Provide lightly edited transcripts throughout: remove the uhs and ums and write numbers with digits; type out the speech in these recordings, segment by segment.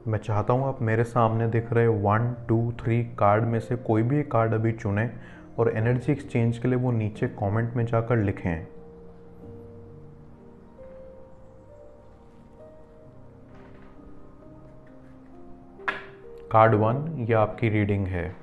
मैं चाहता हूँ आप मेरे सामने दिख रहे 1, 2, 3 कार्ड में से कोई भी एक कार्ड अभी चुनें और एनर्जी एक्सचेंज के लिए वो नीचे कमेंट में जाकर लिखें। कार्ड 1 ये आपकी रीडिंग है।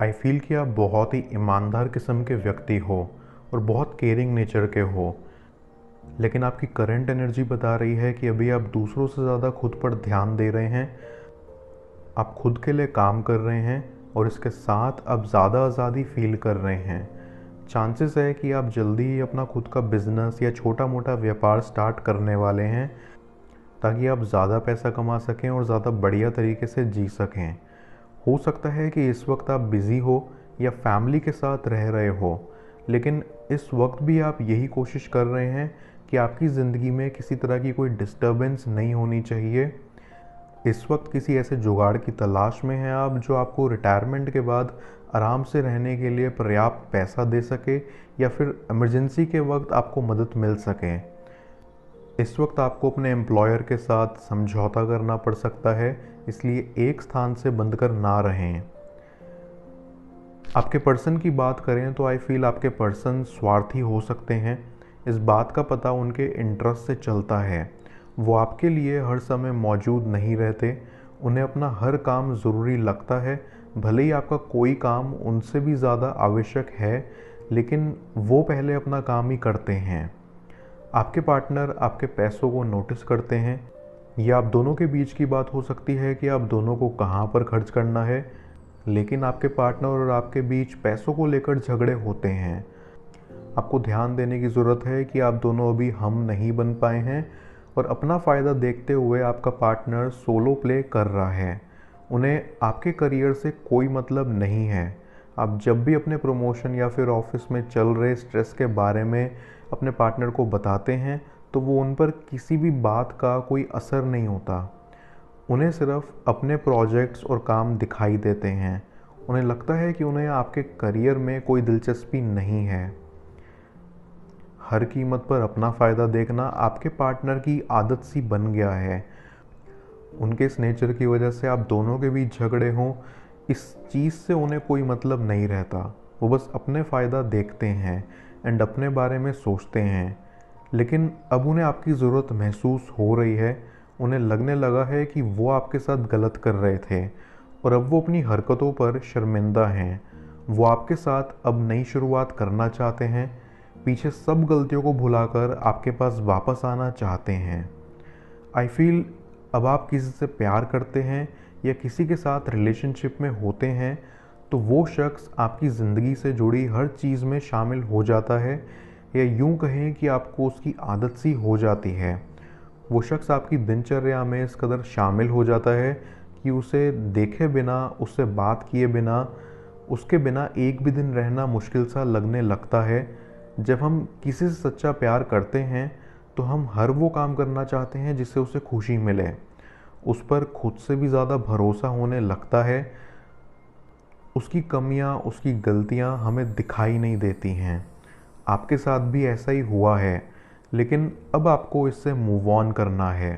आई फील कि आप बहुत ही ईमानदार किस्म के व्यक्ति हो और बहुत केयरिंग नेचर के हो, लेकिन आपकी करंट एनर्जी बता रही है कि अभी आप दूसरों से ज़्यादा खुद पर ध्यान दे रहे हैं। आप खुद के लिए काम कर रहे हैं और इसके साथ आप ज़्यादा आज़ादी फील कर रहे हैं। चांसेस है कि आप जल्दी ही अपना खुद का बिजनेस या छोटा मोटा व्यापार स्टार्ट करने वाले हैं ताकि आप ज़्यादा पैसा कमा सकें और ज़्यादा बढ़िया तरीके से जी सकें। हो सकता है कि इस वक्त आप बिज़ी हो या फैमिली के साथ रह रहे हो, लेकिन इस वक्त भी आप यही कोशिश कर रहे हैं कि आपकी ज़िंदगी में किसी तरह की कोई डिस्टर्बेंस नहीं होनी चाहिए। इस वक्त किसी ऐसे जुगाड़ की तलाश में हैं आप जो आपको रिटायरमेंट के बाद आराम से रहने के लिए पर्याप्त पैसा दे सके या फिर इमरजेंसी के वक्त आपको मदद मिल सके। इस वक्त आपको अपने एम्प्लॉयर के साथ समझौता करना पड़ सकता है, इसलिए एक स्थान से बंद कर ना रहें। आपके पर्सन की बात करें तो आई फील आपके पर्सन स्वार्थी हो सकते हैं। इस बात का पता उनके इंटरेस्ट से चलता है। वो आपके लिए हर समय मौजूद नहीं रहते। उन्हें अपना हर काम ज़रूरी लगता है, भले ही आपका कोई काम उनसे भी ज़्यादा आवश्यक है, लेकिन वो पहले अपना काम ही करते हैं। आपके पार्टनर आपके पैसों को नोटिस करते हैं। या आप दोनों के बीच की बात हो सकती है कि आप दोनों को कहाँ पर खर्च करना है, लेकिन आपके पार्टनर और आपके बीच पैसों को लेकर झगड़े होते हैं। आपको ध्यान देने की ज़रूरत है कि आप दोनों अभी हम नहीं बन पाए हैं और अपना फ़ायदा देखते हुए आपका पार्टनर सोलो प्ले कर रहा है। उन्हें आपके करियर से कोई मतलब नहीं है। आप जब भी अपने प्रमोशन या फिर ऑफिस में चल रहे स्ट्रेस के बारे में अपने पार्टनर को बताते हैं तो वो उन पर किसी भी बात का कोई असर नहीं होता। उन्हें सिर्फ अपने प्रोजेक्ट्स और काम दिखाई देते हैं। उन्हें लगता है कि उन्हें आपके करियर में कोई दिलचस्पी नहीं है। हर कीमत पर अपना फ़ायदा देखना आपके पार्टनर की आदत सी बन गया है। उनके इस नेचर की वजह से आप दोनों के बीच झगड़े हों, इस चीज़ से उन्हें कोई मतलब नहीं रहता। वो बस अपने फ़ायदा देखते हैं एंड अपने बारे में सोचते हैं। लेकिन अब उन्हें आपकी ज़रूरत महसूस हो रही है। उन्हें लगने लगा है कि वो आपके साथ गलत कर रहे थे और अब वो अपनी हरकतों पर शर्मिंदा हैं। वो आपके साथ अब नई शुरुआत करना चाहते हैं, पीछे सब गलतियों को भुलाकर आपके पास वापस आना चाहते हैं। आई फील अब आप किसी से प्यार करते हैं या किसी के साथ रिलेशनशिप में होते हैं तो वो शख्स आपकी ज़िंदगी से जुड़ी हर चीज़ में शामिल हो जाता है, या यूं कहें कि आपको उसकी आदत सी हो जाती है। वो शख्स आपकी दिनचर्या में इस कदर शामिल हो जाता है कि उसे देखे बिना, उससे बात किए बिना, उसके बिना एक भी दिन रहना मुश्किल सा लगने लगता है। जब हम किसी से सच्चा प्यार करते हैं तो हम हर वो काम करना चाहते हैं जिससे उसे खुशी मिले। उस पर खुद से भी ज़्यादा भरोसा होने लगता है। उसकी कमियां, उसकी गलतियां हमें दिखाई नहीं देती हैं। आपके साथ भी ऐसा ही हुआ है, लेकिन अब आपको इससे मूव ऑन करना है।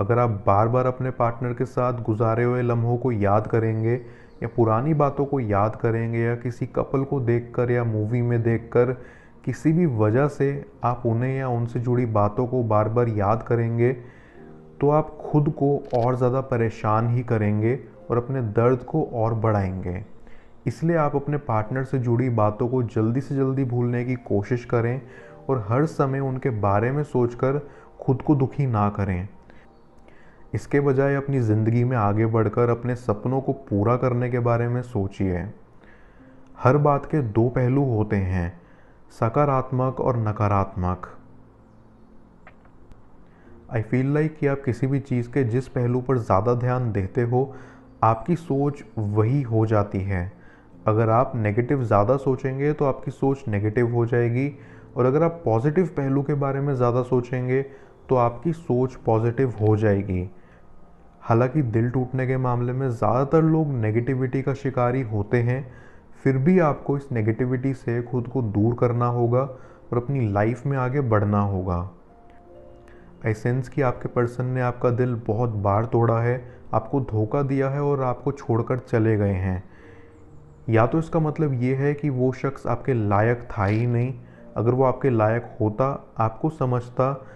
अगर आप बार बार अपने पार्टनर के साथ गुजारे हुए लम्हों को याद करेंगे या पुरानी बातों को याद करेंगे या किसी कपल को देखकर या मूवी में देखकर किसी भी वजह से आप उन्हें या उनसे जुड़ी बातों को बार बार याद करेंगे तो आप खुद को और ज़्यादा परेशान ही करेंगे और अपने दर्द को और बढ़ाएंगे। इसलिए आप अपने पार्टनर से जुड़ी बातों को जल्दी से जल्दी भूलने की कोशिश करें और हर समय उनके बारे में सोचकर खुद को दुखी ना करें। इसके बजाय अपनी ज़िंदगी में आगे बढ़कर अपने सपनों को पूरा करने के बारे में सोचिए। हर बात के दो पहलू होते हैं, सकारात्मक और नकारात्मक। आई फील लाइक कि आप किसी भी चीज़ के जिस पहलू पर ज़्यादा ध्यान देते हो, आपकी सोच वही हो जाती है। अगर आप नेगेटिव ज़्यादा सोचेंगे तो आपकी सोच नेगेटिव हो जाएगी, और अगर आप पॉजिटिव पहलू के बारे में ज़्यादा सोचेंगे तो आपकी सोच पॉजिटिव हो जाएगी। हालांकि दिल टूटने के मामले में ज़्यादातर लोग नेगेटिविटी का शिकारी होते हैं, फिर भी आपको इस नेगेटिविटी से खुद को दूर करना होगा और अपनी लाइफ में आगे बढ़ना होगा। आई सेंस कि आपके पर्सन ने आपका दिल बहुत बार तोड़ा है, आपको धोखा दिया है और आपको छोड़कर चले गए हैं। या तो इसका मतलब ये है कि वो शख्स आपके लायक था ही नहीं। अगर वो आपके लायक होता, आपको समझता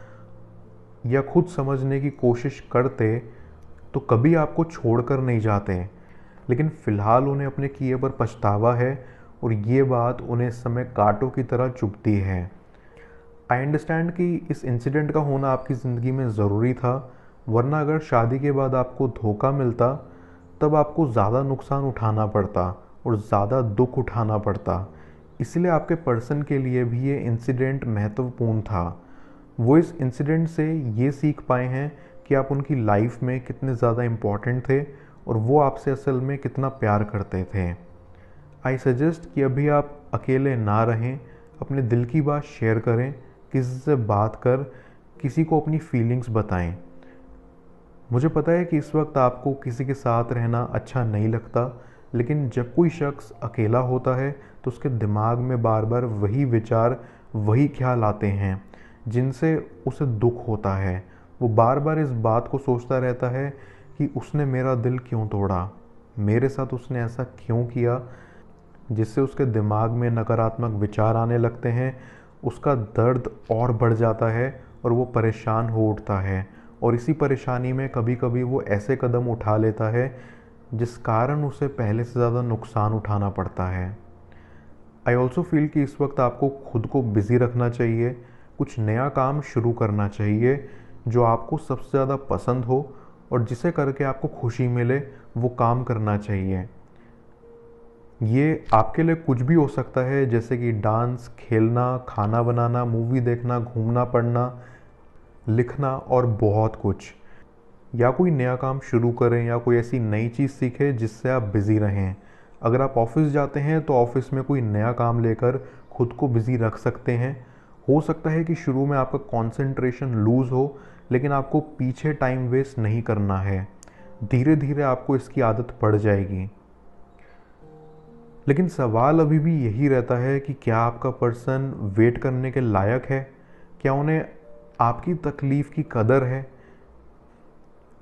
या खुद समझने की कोशिश करते, तो कभी आपको छोड़कर नहीं जाते। लेकिन फ़िलहाल उन्हें अपने किए पर पछतावा है और ये बात उन्हें इस समय कांटों की तरह चुभती है। आई अंडरस्टैंड कि इस इंसिडेंट का होना आपकी ज़िंदगी में ज़रूरी था, वरना अगर शादी के बाद आपको धोखा मिलता तब आपको ज़्यादा नुकसान उठाना पड़ता और ज़्यादा दुख उठाना पड़ता। इसलिए आपके पर्सन के लिए भी ये इंसिडेंट महत्वपूर्ण था। वो इस इंसिडेंट से ये सीख पाए हैं कि आप उनकी लाइफ में कितने ज़्यादा इम्पॉर्टेंट थे और वो आपसे असल में कितना प्यार करते थे। आई सजेस्ट कि अभी आप अकेले ना रहें, अपने दिल की बात शेयर करें, किसी से बात कर किसी को अपनी फीलिंग्स बताएं। मुझे पता है कि इस वक्त आपको किसी के साथ रहना अच्छा नहीं लगता, लेकिन जब कोई शख्स अकेला होता है तो उसके दिमाग में बार बार वही विचार, वही ख्याल आते हैं जिनसे उसे दुख होता है। वो बार बार इस बात को सोचता रहता है कि उसने मेरा दिल क्यों तोड़ा, मेरे साथ उसने ऐसा क्यों किया, जिससे उसके दिमाग में नकारात्मक विचार आने लगते हैं। उसका दर्द और बढ़ जाता है और वो परेशान हो उठता है, और इसी परेशानी में कभी कभी वो ऐसे कदम उठा लेता है जिस कारण उसे पहले से ज़्यादा नुकसान उठाना पड़ता है। आई ऑल्सो फील कि इस वक्त आपको खुद को बिज़ी रखना चाहिए, कुछ नया काम शुरू करना चाहिए जो आपको सबसे ज़्यादा पसंद हो और जिसे करके आपको खुशी मिले, वो काम करना चाहिए। ये आपके लिए कुछ भी हो सकता है, जैसे कि डांस, खेलना, खाना बनाना, मूवी देखना, घूमना, पढ़ना, लिखना और बहुत कुछ। या कोई नया काम शुरू करें या कोई ऐसी नई चीज़ सीखें जिससे आप बिज़ी रहें। अगर आप ऑफिस जाते हैं तो ऑफिस में कोई नया काम लेकर खुद को बिज़ी रख सकते हैं। हो सकता है कि शुरू में आपका कंसंट्रेशन लूज़ हो, लेकिन आपको पीछे टाइम वेस्ट नहीं करना है। धीरे धीरे आपको इसकी आदत पड़ जाएगी। लेकिन सवाल अभी भी यही रहता है कि क्या आपका पर्सन वेट करने के लायक है? क्या उन्हें आपकी तकलीफ़ की कदर है?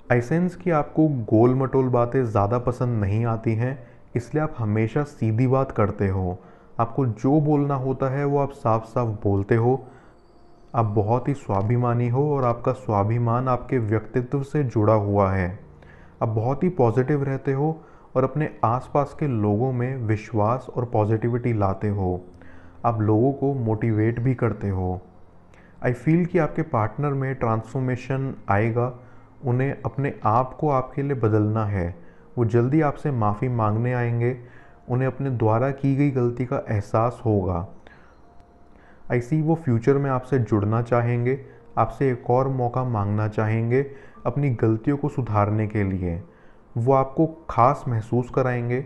आई सेंस कि आपको गोल मटोल बातें ज़्यादा पसंद नहीं आती हैं, इसलिए आप हमेशा सीधी बात करते हो। आपको जो बोलना होता है वो आप साफ साफ बोलते हो। आप बहुत ही स्वाभिमानी हो और आपका स्वाभिमान आपके व्यक्तित्व से जुड़ा हुआ है। आप बहुत ही पॉजिटिव रहते हो और अपने आसपास के लोगों में विश्वास और पॉजिटिविटी लाते हो। आप लोगों को मोटिवेट भी करते हो। आई फील कि आपके पार्टनर में ट्रांसफॉर्मेशन आएगा। उन्हें अपने आप को आपके लिए बदलना है। वो जल्दी आपसे माफ़ी मांगने आएंगे। उन्हें अपने द्वारा की गई गलती का एहसास होगा। ऐसी वो फ्यूचर में आपसे जुड़ना चाहेंगे, आपसे एक और मौका मांगना चाहेंगे अपनी गलतियों को सुधारने के लिए। वो आपको खास महसूस कराएंगे।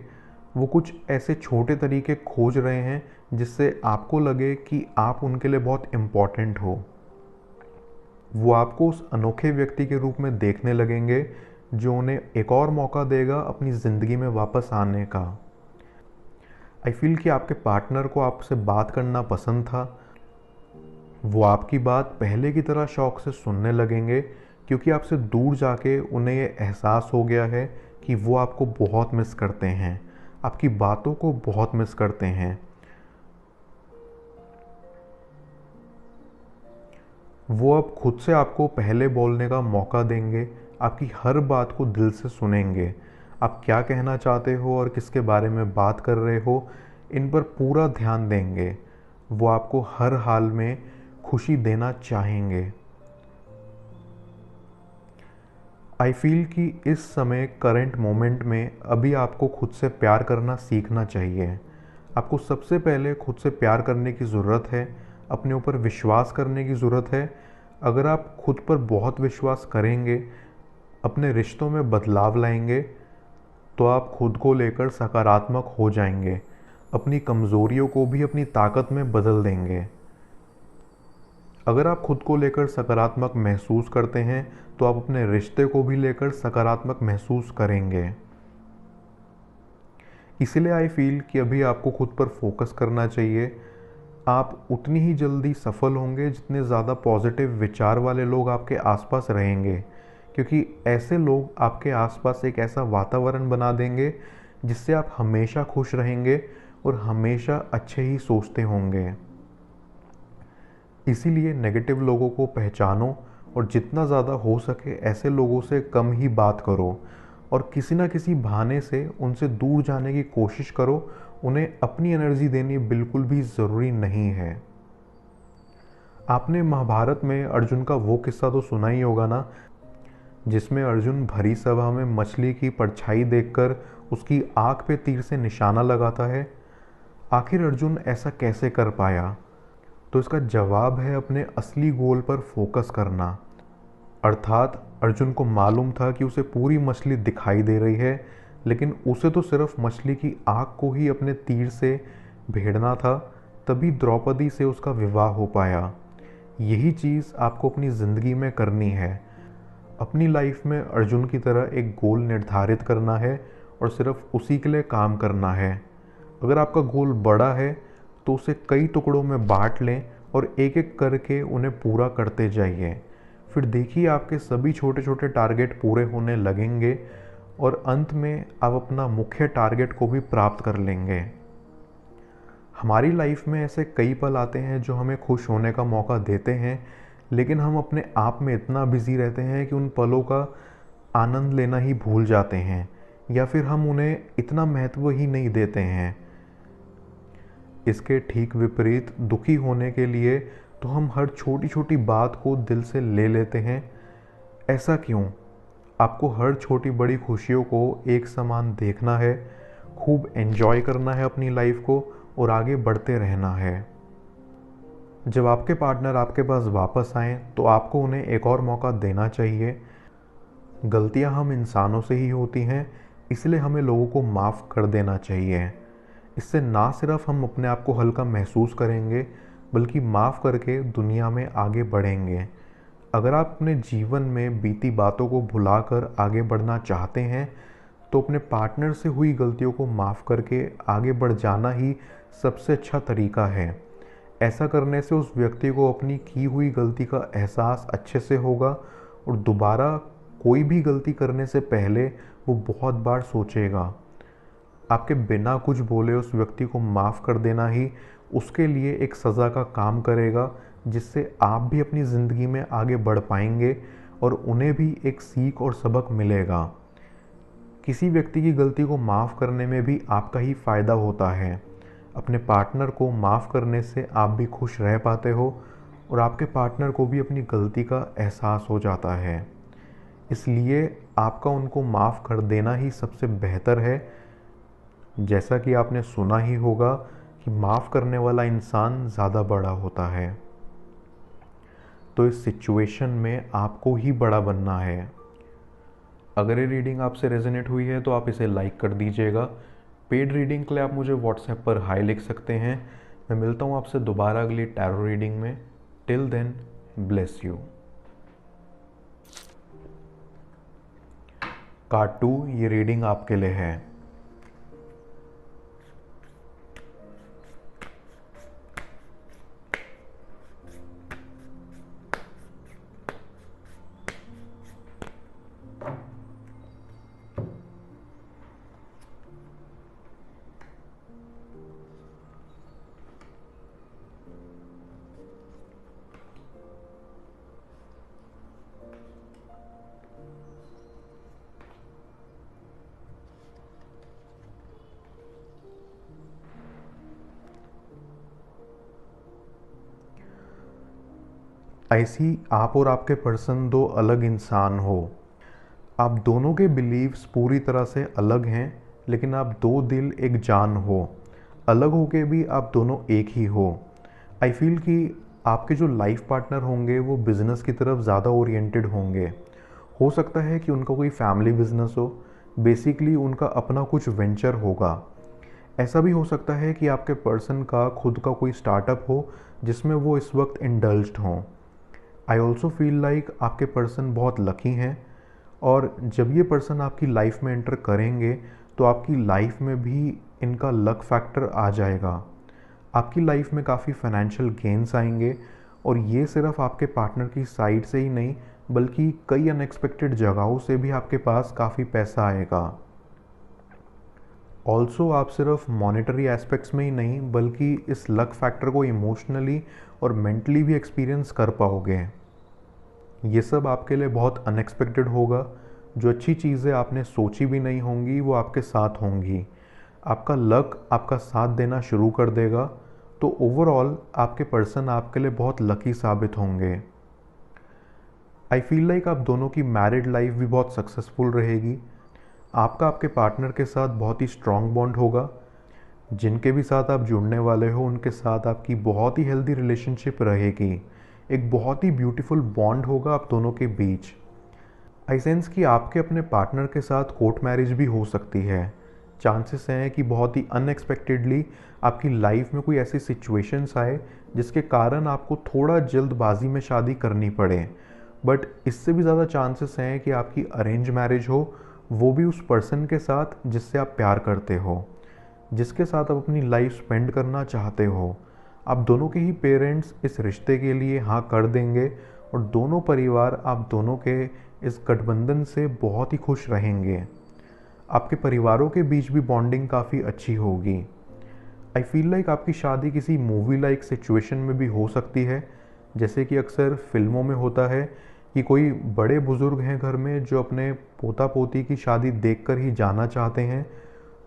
वो कुछ ऐसे छोटे तरीके खोज रहे हैं जिससे आपको लगे कि आप उनके लिए बहुत इम्पॉर्टेंट हो। वो आपको उस अनोखे व्यक्ति के रूप में देखने लगेंगे जो उन्हें एक और मौका देगा अपनी ज़िंदगी में वापस आने का। आई फील कि आपके पार्टनर को आपसे बात करना पसंद था। वो आपकी बात पहले की तरह शौक से सुनने लगेंगे, क्योंकि आपसे दूर जाके उन्हें ये एहसास हो गया है कि वो आपको बहुत मिस करते हैं, आपकी बातों को बहुत मिस करते हैं। वो अब खुद से आपको पहले बोलने का मौका देंगे, आपकी हर बात को दिल से सुनेंगे। आप क्या कहना चाहते हो और किसके बारे में बात कर रहे हो, इन पर पूरा ध्यान देंगे। वो आपको हर हाल में खुशी देना चाहेंगे। आई फील कि इस समय करंट मोमेंट में अभी आपको खुद से प्यार करना सीखना चाहिए। आपको सबसे पहले खुद से प्यार करने की ज़रूरत है, अपने ऊपर विश्वास करने की ज़रूरत है। अगर आप खुद पर बहुत विश्वास करेंगे, अपने रिश्तों में बदलाव लाएंगे, तो आप खुद को लेकर सकारात्मक हो जाएंगे। अपनी कमज़ोरियों को भी अपनी ताकत में बदल देंगे। अगर आप खुद को लेकर सकारात्मक महसूस करते हैं तो आप अपने रिश्ते को भी लेकर सकारात्मक महसूस करेंगे। इसलिए आई फील कि अभी आपको खुद पर फोकस करना चाहिए। आप उतनी ही जल्दी सफल होंगे जितने ज़्यादा पॉजिटिव विचार वाले लोग आपके आसपास रहेंगे, क्योंकि ऐसे लोग आपके आसपास एक ऐसा वातावरण बना देंगे जिससे आप हमेशा खुश रहेंगे और हमेशा अच्छे ही सोचते होंगे। इसीलिए नेगेटिव लोगों को पहचानो और जितना ज़्यादा हो सके ऐसे लोगों से कम ही बात करो और किसी ना किसी बहाने से उनसे दूर जाने की कोशिश करो। उन्हें अपनी एनर्जी देनी बिल्कुल भी ज़रूरी नहीं है। आपने महाभारत में अर्जुन का वो किस्सा तो सुना ही होगा ना, जिसमें अर्जुन भरी सभा में मछली की परछाई देखकर उसकी आँख पे तीर से निशाना लगाता है। आखिर अर्जुन ऐसा कैसे कर पाया? तो इसका जवाब है अपने असली गोल पर फोकस करना। अर्थात अर्जुन को मालूम था कि उसे पूरी मछली दिखाई दे रही है, लेकिन उसे तो सिर्फ मछली की आँख को ही अपने तीर से भेड़ना था, तभी द्रौपदी से उसका विवाह हो पाया। यही चीज़ आपको अपनी ज़िंदगी में करनी है। अपनी लाइफ में अर्जुन की तरह एक गोल निर्धारित करना है और सिर्फ उसी के लिए काम करना है। अगर आपका गोल बड़ा है तो उसे कई टुकड़ों में बांट लें और एक एक करके उन्हें पूरा करते जाइए। फिर देखिए आपके सभी छोटे छोटे टारगेट पूरे होने लगेंगे और अंत में आप अपना मुख्य टारगेट को भी प्राप्त कर लेंगे। हमारी लाइफ में ऐसे कई पल आते हैं जो हमें खुश होने का मौका देते हैं, लेकिन हम अपने आप में इतना बिजी रहते हैं कि उन पलों का आनंद लेना ही भूल जाते हैं या फिर हम उन्हें इतना महत्व ही नहीं देते हैं। इसके ठीक विपरीत दुखी होने के लिए तो हम हर छोटी छोटी बात को दिल से ले लेते हैं। ऐसा क्यों? आपको हर छोटी बड़ी खुशियों को एक समान देखना है, खूब एंजॉय करना है अपनी लाइफ को और आगे बढ़ते रहना है। जब आपके पार्टनर आपके पास वापस आएँ तो आपको उन्हें एक और मौका देना चाहिए। गलतियां हम इंसानों से ही होती हैं, इसलिए हमें लोगों को माफ़ कर देना चाहिए। इससे ना सिर्फ हम अपने आप को हल्का महसूस करेंगे, बल्कि माफ़ करके दुनिया में आगे बढ़ेंगे। अगर आप अपने जीवन में बीती बातों को भुलाकर आगे बढ़ना चाहते हैं तो अपने पार्टनर से हुई गलतियों को माफ़ करके आगे बढ़ जाना ही सबसे अच्छा तरीका है। ऐसा करने से उस व्यक्ति को अपनी की हुई गलती का एहसास अच्छे से होगा और दोबारा कोई भी गलती करने से पहले वो बहुत बार सोचेगा। आपके बिना कुछ बोले उस व्यक्ति को माफ़ कर देना ही उसके लिए एक सज़ा का काम करेगा, जिससे आप भी अपनी ज़िंदगी में आगे बढ़ पाएंगे और उन्हें भी एक सीख और सबक मिलेगा। किसी व्यक्ति की गलती को माफ़ करने में भी आपका ही फ़ायदा होता है। अपने पार्टनर को माफ़ करने से आप भी खुश रह पाते हो और आपके पार्टनर को भी अपनी गलती का एहसास हो जाता है। इसलिए आपका उनको माफ़ कर देना ही सबसे बेहतर है। जैसा कि आपने सुना ही होगा कि माफ़ करने वाला इंसान ज़्यादा बड़ा होता है। तो इस सिचुएशन में आपको ही बड़ा बनना है। अगर ये रीडिंग आपसे रेजोनेट हुई है तो आप इसे लाइक कर दीजिएगा। पेड रीडिंग के लिए आप मुझे व्हाट्सएप पर हाई लिख सकते हैं। मैं मिलता हूँ आपसे दोबारा अगली टैरो रीडिंग में। Till then, bless you. Card 2, ये रीडिंग आपके लिए है। ऐसी आप और आपके पर्सन दो अलग इंसान हो। आप दोनों के बिलीव्स पूरी तरह से अलग हैं, लेकिन आप दो दिल एक जान हो। अलग होके भी आप दोनों एक ही हो। आई फील कि आपके जो लाइफ पार्टनर होंगे वो बिज़नेस की तरफ ज़्यादा ओरिएंटेड होंगे। हो सकता है कि उनका कोई फैमिली बिजनेस हो, बेसिकली उनका अपना कुछ वेंचर होगा। ऐसा भी हो सकता है कि आपके पर्सन का खुद का कोई स्टार्टअप हो जिसमें वो इस वक्त इंडल्ज्ड हों। आई ऑल्सो फील लाइक आपके पर्सन बहुत लकी हैं, और जब ये पर्सन आपकी लाइफ में एंटर करेंगे तो आपकी लाइफ में भी इनका लक फैक्टर आ जाएगा। आपकी लाइफ में काफ़ी फाइनेंशियल गेन्स आएंगे, और ये सिर्फ आपके पार्टनर की साइड से ही नहीं बल्कि कई अनएक्सपेक्टेड जगहों से भी आपके पास काफ़ी पैसा आएगा। ऑल्सो आप सिर्फ मॉनेटरी एस्पेक्ट्स में ही नहीं बल्कि इस लक फैक्टर को इमोशनली और मेंटली भी एक्सपीरियंस कर पाओगे। ये सब आपके लिए बहुत अनएक्सपेक्टेड होगा। जो अच्छी चीज़ें आपने सोची भी नहीं होंगी वो आपके साथ होंगी। आपका लक आपका साथ देना शुरू कर देगा। तो ओवरऑल आपके पर्सन आपके लिए बहुत लकी साबित होंगे। आई फील लाइक आप दोनों की मैरिड लाइफ भी बहुत सक्सेसफुल रहेगी। आपका आपके पार्टनर के साथ बहुत ही स्ट्रॉन्ग बॉन्ड होगा। जिनके भी साथ आप जुड़ने वाले हो उनके साथ आपकी बहुत ही हेल्दी रिलेशनशिप रहेगी। एक बहुत ही ब्यूटीफुल बॉन्ड होगा आप दोनों के बीच। आई सेंस कि आपके अपने पार्टनर के साथ कोर्ट मैरिज भी हो सकती है। चांसेस हैं कि बहुत ही अनएक्सपेक्टेडली आपकी लाइफ में कोई ऐसी सिचुएशंस आए जिसके कारण आपको थोड़ा जल्दबाजी में शादी करनी पड़े। बट इससे भी ज़्यादा चांसेस हैं कि आपकी अरेंज मैरिज हो, वो भी उस पर्सन के साथ जिससे आप प्यार करते हो, जिसके साथ आप अपनी लाइफ स्पेंड करना चाहते हो। आप दोनों के ही पेरेंट्स इस रिश्ते के लिए हाँ कर देंगे, और दोनों परिवार आप दोनों के इस गठबंधन से बहुत ही खुश रहेंगे। आपके परिवारों के बीच भी बॉन्डिंग काफ़ी अच्छी होगी। आई फील लाइक आपकी शादी किसी मूवी लाइक सिचुएशन में भी हो सकती है। जैसे कि अक्सर फिल्मों में होता है कि कोई बड़े बुज़ुर्ग हैं घर में जो अपने पोता पोती की शादी देखकर ही जाना चाहते हैं।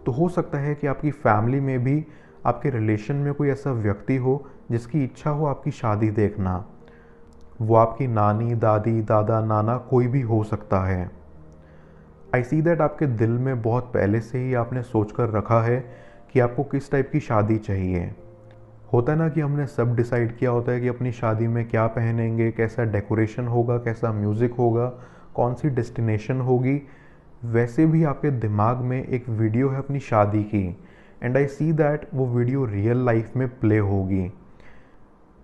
तो हो सकता है कि आपकी फैमिली में भी आपके रिलेशन में कोई ऐसा व्यक्ति हो जिसकी इच्छा हो आपकी शादी देखना। वो आपकी नानी, दादी, दादा, नाना कोई भी हो सकता है। आई सी दैट आपके दिल में बहुत पहले से ही आपने सोच कर रखा है कि आपको किस टाइप की शादी चाहिए। होता है ना कि हमने सब डिसाइड किया होता है कि अपनी शादी में क्या पहनेंगे, कैसा डेकोरेशन होगा, कैसा म्यूज़िक होगा, कौन सी डेस्टिनेशन होगी। वैसे भी आपके दिमाग में एक वीडियो है अपनी शादी की, एंड आई सी दैट वो वीडियो रियल लाइफ में प्ले होगी।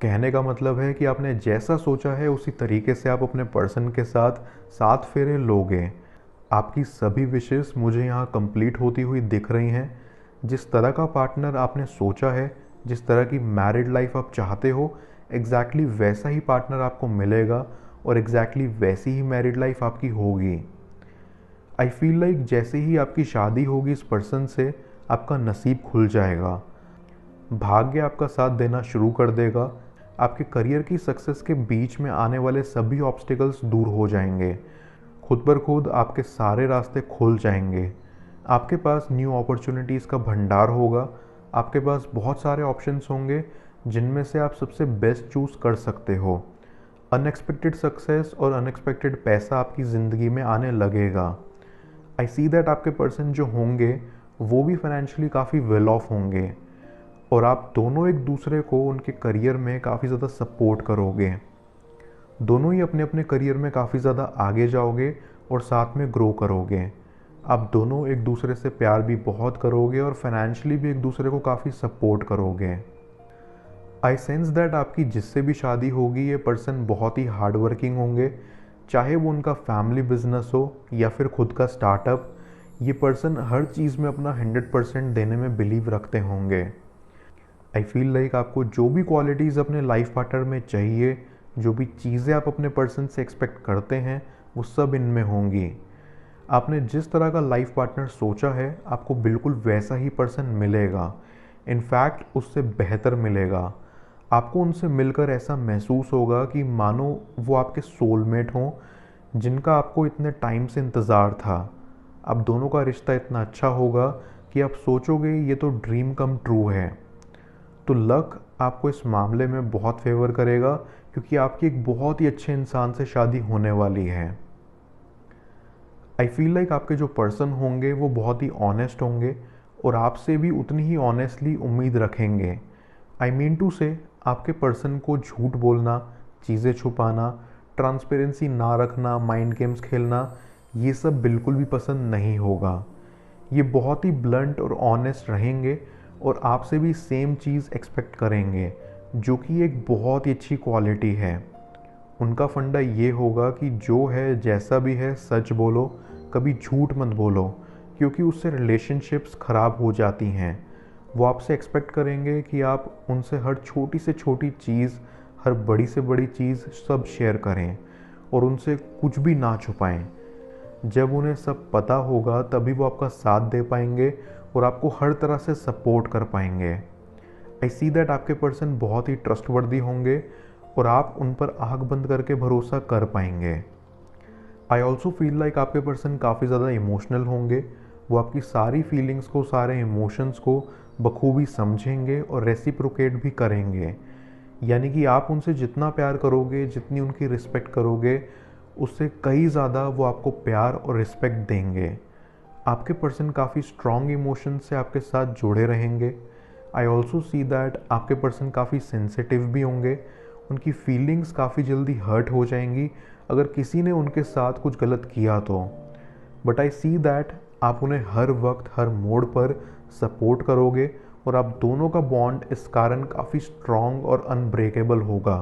कहने का मतलब है कि आपने जैसा सोचा है उसी तरीके से आप अपने पर्सन के साथ 7 फेरे लोगे। आपकी सभी विशेस मुझे यहाँ कंप्लीट होती हुई दिख रही हैं। जिस तरह का पार्टनर आपने सोचा है, जिस तरह की मैरिड लाइफ आप चाहते हो, एग्जैक्टली वैसा ही पार्टनर आपको मिलेगा, और एग्जैक्टली वैसी ही मैरिड लाइफ आपकी होगी। आई फील लाइक जैसे ही आपकी शादी होगी इस पर्सन से, आपका नसीब खुल जाएगा। भाग्य आपका साथ देना शुरू कर देगा। आपके करियर की सक्सेस के बीच में आने वाले सभी ऑब्स्टिकल्स दूर हो जाएंगे। खुद बर खुद आपके सारे रास्ते खुल जाएंगे। आपके पास न्यू अपॉर्चुनिटीज़ का भंडार होगा। आपके पास बहुत सारे ऑप्शंस होंगे जिनमें से आप सबसे बेस्ट चूज़ कर सकते हो। अनएक्सपेक्टेड सक्सेस और अनएक्सपेक्टेड पैसा आपकी ज़िंदगी में आने लगेगा। आई सी दैट आपके पर्सन जो होंगे वो भी फाइनेंशियली काफ़ी वेल ऑफ होंगे, और आप दोनों एक दूसरे को उनके करियर में काफ़ी ज़्यादा सपोर्ट करोगे। दोनों ही अपने अपने करियर में काफ़ी ज़्यादा आगे जाओगे और साथ में ग्रो करोगे। आप दोनों एक दूसरे से प्यार भी बहुत करोगे और फाइनेंशियली भी एक दूसरे को काफ़ी सपोर्ट करोगे। आई सेंस दैट आपकी जिससे भी शादी होगी ये पर्सन बहुत ही हार्ड वर्किंग होंगे। चाहे वो उनका फैमिली बिजनेस हो या फिर खुद का स्टार्टअप, ये पर्सन हर चीज़ में अपना 100% देने में बिलीव रखते होंगे। आई फील लाइक आपको जो भी क्वालिटीज़ अपने लाइफ पार्टनर में चाहिए, जो भी चीज़ें आप अपने पर्सन से एक्सपेक्ट करते हैं, वो सब इनमें होंगी। आपने जिस तरह का लाइफ पार्टनर सोचा है आपको बिल्कुल वैसा ही पर्सन मिलेगा। इनफैक्ट उससे बेहतर मिलेगा। आपको उनसे मिलकर ऐसा महसूस होगा कि मानो वो आपके सोलमेट हों जिनका आपको इतने टाइम से इंतज़ार था। आप दोनों का रिश्ता इतना अच्छा होगा कि आप सोचोगे ये तो ड्रीम कम ट्रू है। तो लक आपको इस मामले में बहुत फेवर करेगा, क्योंकि आपकी एक बहुत ही अच्छे इंसान से शादी होने वाली है। आई फील लाइक आपके जो पर्सन होंगे वो बहुत ही ऑनेस्ट होंगे और आपसे भी उतनी ही ऑनेस्टली उम्मीद रखेंगे। आई मीन टू से आपके पर्सन को झूठ बोलना, चीज़ें छुपाना, ट्रांसपेरेंसी ना रखना, माइंड गेम्स खेलना, ये सब बिल्कुल भी पसंद नहीं होगा। ये बहुत ही ब्लंट और ऑनेस्ट रहेंगे और आपसे भी सेम चीज़ एक्सपेक्ट करेंगे, जो कि एक बहुत ही अच्छी क्वालिटी है। उनका फंडा ये होगा कि जो है जैसा भी है सच बोलो, कभी झूठ मत बोलो, क्योंकि उससे रिलेशनशिप्स ख़राब हो जाती हैं। वो आपसे एक्सपेक्ट करेंगे कि आप उनसे हर छोटी से छोटी चीज़, हर बड़ी से बड़ी चीज़ सब शेयर करें और उनसे कुछ भी ना छुपाएं। जब उन्हें सब पता होगा तभी वो आपका साथ दे पाएंगे और आपको हर तरह से सपोर्ट कर पाएंगे। आई सी दैट आपके पर्सन बहुत ही ट्रस्टवर्दी होंगे और आप उन पर आँख बंद करके भरोसा कर पाएंगे। आई ऑल्सो फील लाइक आपके पर्सन काफ़ी ज़्यादा इमोशनल होंगे। वो आपकी सारी फीलिंग्स को, सारे इमोशंस को बखूबी समझेंगे और रेसिप्रोकेट भी करेंगे। यानी कि आप उनसे जितना प्यार करोगे, जितनी उनकी रिस्पेक्ट करोगे, उससे कई ज़्यादा वो आपको प्यार और रिस्पेक्ट देंगे। आपके पर्सन काफ़ी स्ट्रॉन्ग इमोशन से आपके साथ जुड़े रहेंगे। आई ऑल्सो सी दैट आपके पर्सन काफ़ी सेंसिटिव भी होंगे। उनकी फीलिंग्स काफ़ी जल्दी हर्ट हो जाएंगी अगर किसी ने उनके साथ कुछ गलत किया तो। बट आई सी दैट आप उन्हें हर वक्त, हर मोड़ पर सपोर्ट करोगे और आप दोनों का बॉन्ड इस कारण काफ़ी स्ट्रॉन्ग और अनब्रेकेबल होगा।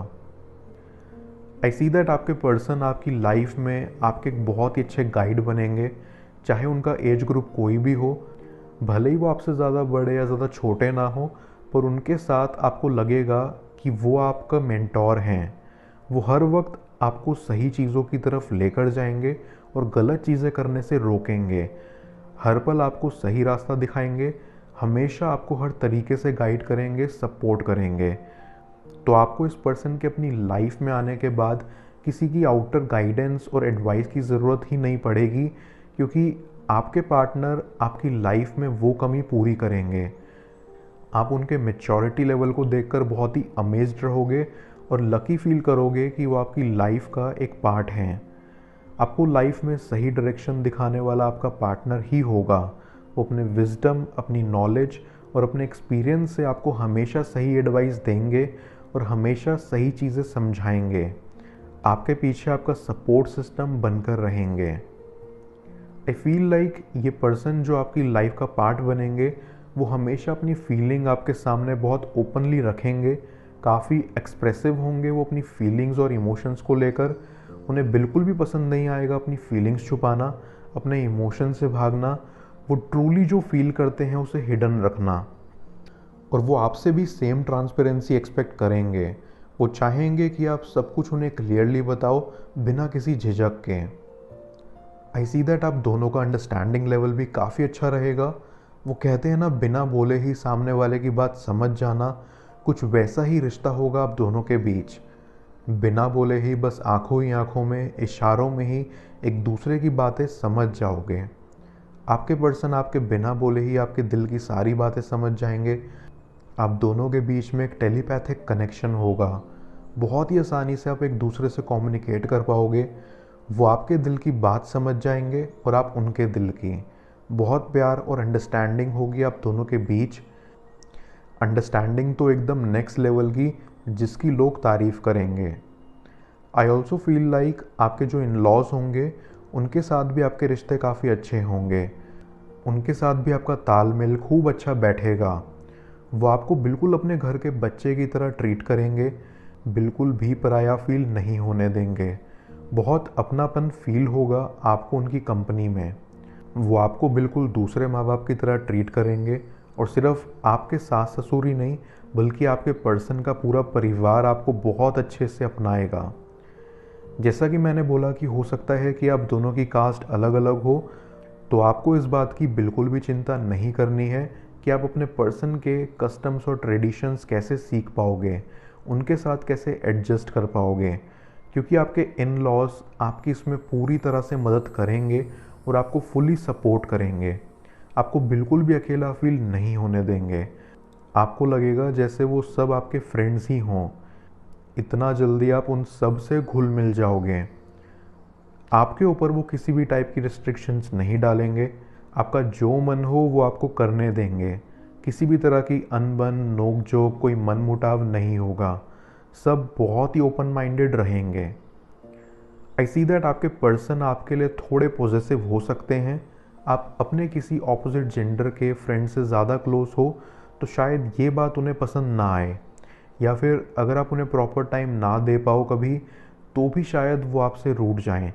आई सी दैट आपके पर्सन आपकी लाइफ में आपके एक बहुत ही अच्छे गाइड बनेंगे, चाहे उनका एज ग्रुप कोई भी हो। भले ही वो आपसे ज़्यादा बड़े या ज़्यादा छोटे ना हो, पर उनके साथ आपको लगेगा कि वो आपका मेंटोर हैं। वो हर वक्त आपको सही चीज़ों की तरफ लेकर जाएंगे और गलत चीज़ें करने से रोकेंगे। हर पल आपको सही रास्ता दिखाएंगे, हमेशा आपको हर तरीके से गाइड करेंगे, सपोर्ट करेंगे। तो आपको इस पर्सन के अपनी लाइफ में आने के बाद किसी की आउटर गाइडेंस और एडवाइस की ज़रूरत ही नहीं पड़ेगी, क्योंकि आपके पार्टनर आपकी लाइफ में वो कमी पूरी करेंगे। आप उनके मैच्योरिटी लेवल को देखकर बहुत ही अमेज्ड रहोगे और लकी फील करोगे कि वो आपकी लाइफ का एक पार्ट हैं। आपको लाइफ में सही डायरेक्शन दिखाने वाला आपका पार्टनर ही होगा। वो अपने विजडम, अपनी नॉलेज और अपने एक्सपीरियंस से आपको हमेशा सही एडवाइस देंगे और हमेशा सही चीज़ें समझाएंगे। आपके पीछे आपका सपोर्ट सिस्टम बनकर रहेंगे। आई फील लाइक ये पर्सन जो आपकी लाइफ का पार्ट बनेंगे, वो हमेशा अपनी फीलिंग आपके सामने बहुत ओपनली रखेंगे, काफ़ी एक्सप्रेसिव होंगे वो अपनी फीलिंग्स और इमोशंस को लेकर। उन्हें बिल्कुल भी पसंद नहीं आएगा अपनी फीलिंग्स छुपाना, अपने इमोशन से भागना। वो ट्रूली जो फील करते हैं उसे हिडन रखना, और वो आपसे भी सेम ट्रांसपेरेंसी एक्सपेक्ट करेंगे। वो चाहेंगे कि आप सब कुछ उन्हें क्लियरली बताओ, बिना किसी झिझक के। आई सी दैट आप दोनों का अंडरस्टैंडिंग लेवल भी काफ़ी अच्छा रहेगा। वो कहते हैं ना, बिना बोले ही सामने वाले की बात समझ जाना, कुछ वैसा ही रिश्ता होगा आप दोनों के बीच। बिना बोले ही, बस आंखों ही आंखों में, इशारों में ही एक दूसरे की बातें समझ जाओगे। आपके पर्सन आपके बिना बोले ही आपके दिल की सारी बातें समझ जाएंगे। आप दोनों के बीच में एक टेलीपैथिक कनेक्शन होगा। बहुत ही आसानी से आप एक दूसरे से कम्युनिकेट कर पाओगे। वो आपके दिल की बात समझ जाएंगे और आप उनके दिल की। बहुत प्यार और अंडरस्टैंडिंग होगी आप दोनों के बीच। अंडरस्टैंडिंग तो एकदम नेक्स्ट लेवल की, जिसकी लोग तारीफ़ करेंगे। आई ऑल्सो फील लाइक आपके जो इन लॉज होंगे, उनके साथ भी आपके रिश्ते काफ़ी अच्छे होंगे। उनके साथ भी आपका तालमेल खूब अच्छा बैठेगा। वो आपको बिल्कुल अपने घर के बच्चे की तरह ट्रीट करेंगे, बिल्कुल भी पराया फील नहीं होने देंगे। बहुत अपनापन फील होगा आपको उनकी कंपनी में। वो आपको बिल्कुल दूसरे माँ बाप की तरह ट्रीट करेंगे, और सिर्फ आपके सास ससुर ही नहीं, बल्कि आपके पर्सन का पूरा परिवार आपको बहुत अच्छे से अपनाएगा। जैसा कि मैंने बोला कि हो सकता है कि आप दोनों की कास्ट अलग अलग हो, तो आपको इस बात की बिल्कुल भी चिंता नहीं करनी है कि आप अपने पर्सन के कस्टम्स और ट्रेडिशंस कैसे सीख पाओगे, उनके साथ कैसे एडजस्ट कर पाओगे, क्योंकि आपके इन लॉज आपकी इसमें पूरी तरह से मदद करेंगे और आपको फुली सपोर्ट करेंगे। आपको बिल्कुल भी अकेला फील नहीं होने देंगे। आपको लगेगा जैसे वो सब आपके फ्रेंड्स ही हों। इतना जल्दी आप उन सब से घुल मिल जाओगे। आपके ऊपर वो किसी भी टाइप की रिस्ट्रिक्शंस नहीं डालेंगे, आपका जो मन हो वो आपको करने देंगे। किसी भी तरह की अनबन, नोक झोंक, कोई मनमुटाव नहीं होगा, सब बहुत ही ओपन माइंडेड रहेंगे। आई सी दैट आपके पर्सन आपके लिए थोड़े पॉजिटिव हो सकते हैं। आप अपने किसी ऑपोजिट जेंडर के फ्रेंड से ज़्यादा क्लोज हो तो शायद ये बात उन्हें पसंद ना आए, या फिर अगर आप उन्हें प्रॉपर टाइम ना दे पाओ कभी, तो भी शायद वो आपसे रूठ जाएं।